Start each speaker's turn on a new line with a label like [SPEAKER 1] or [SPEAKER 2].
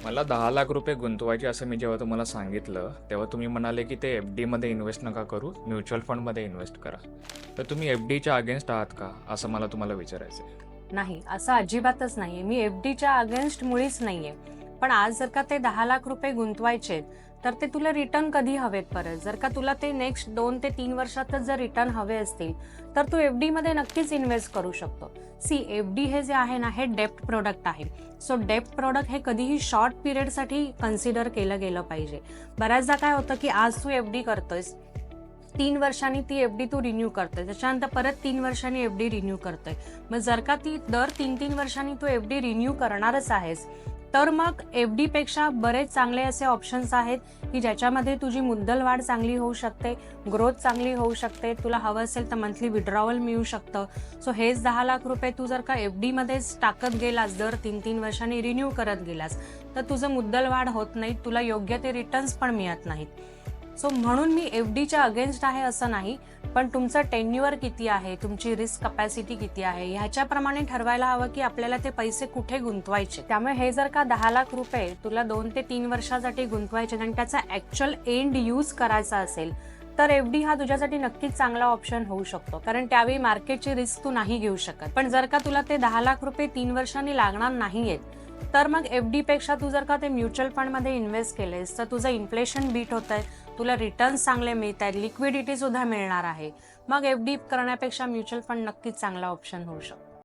[SPEAKER 1] मला 10 लाख रुपये गुंतवायचे असं मी जेव्हा तुम्हाला सांगितलं, तेव्हा तुम्ही म्हणाले की ते एफ-डीमध्ये इन्व्हेस्ट नका करू, म्युच्युअल फंडमध्ये इन्व्हेस्ट करा. तर तुम्ही एफ-डीच्या अगेन्स्ट आहात का? असं मला तुम्हाला विचारायचं आहे.
[SPEAKER 2] नाही, असं अजिबातच नाहीये. मी एफडीच्या अगेन्स्ट मुळीच नाहीये. पण आज जर का ते 10 लाख रुपये गुंतवायचे तर ते तुला रिटर्न कधी हवेत परत? जर का तुला ते नेक्स्ट 2 ते 3 वर्षातच जर रिटर्न हवे असतील तर तू एफडी मध्ये नक्कीच इन्व्हेस्ट करू शकतो. सी, एफडी हे जे आहे ना, हे डेप्ट प्रोडक्ट आहे. सो डेप्ट प्रोडक्ट हे कधीही शॉर्ट पिरियडसाठी कन्सिडर केलं गेलं पाहिजे. बऱ्याचदा काय होतं की आज तू एफडी करतोयस, 3 वर्षांनी ती एफडी तू रिन्यू करतोय, त्याच्यानंतर परत 3 वर्षांनी एफडी रिन्यू करतोय. मग जर का ती दर 3 वर्षांनी तू एफडी रिन्यू करणारच आहेस तर मग एफडी पेक्षा बरेच चांगले असे ऑप्शन्स आहेत की ज्याच्यामध्ये तुझी मुद्दल वाढ चांगली होऊ शकते, ग्रोथ चांगली होऊ शकते, तुला हवं असेल तर मंथली विड्रॉवल मिळू शकतं. सो हेच 10 लाख रुपये तू जर का एफडी मध्येच टाकत गेलास, दर 3 वर्षांनी रिन्यू करत गेलास तर तुझं मुद्दल वाढ होत नाही, तुला योग्य ते रिटर्न्स पण मिळत नाहीत. सो म्हणून मी एफडीच्या अगेन्स्ट आहे असं नाही, पण तुमचं टेन्युअर किती आहे, तुमची रिस्क कपॅसिटी किती आहे ह्याच्याप्रमाणे ठरवायला हवं की आपल्याला ते पैसे कुठे गुंतवायचे. त्यामुळे हे जर का 10 लाख रुपये तुला 2 ते 3 वर्षासाठी गुंतवायचे आणि त्याचा ऍक्च्युअल एंड यूज करायचा असेल तर एफडी हा तुझ्यासाठी नक्कीच चांगला ऑप्शन होऊ शकतो, कारण त्यावेळी मार्केटची रिस्क तू नाही घेऊ शकत. पण जर का तुला ते 10 लाख रुपये 3 वर्षांनी लागणार नाहीयेत तर मग एफडी पेक्षा तू जर का ते म्युच्युअल फंडमध्ये इन्व्हेस्ट केलेस तर तुझं इन्फ्लेशन बीट होत आहे, तुला रिटर्न्स चांगले मिळत आहेत, लिक्विडिटी सुद्धा मिळणार आहे. मग एफडी करण्यापेक्षा म्युच्युअल फंड नक्कीच चांगला ऑप्शन होऊ शकतो.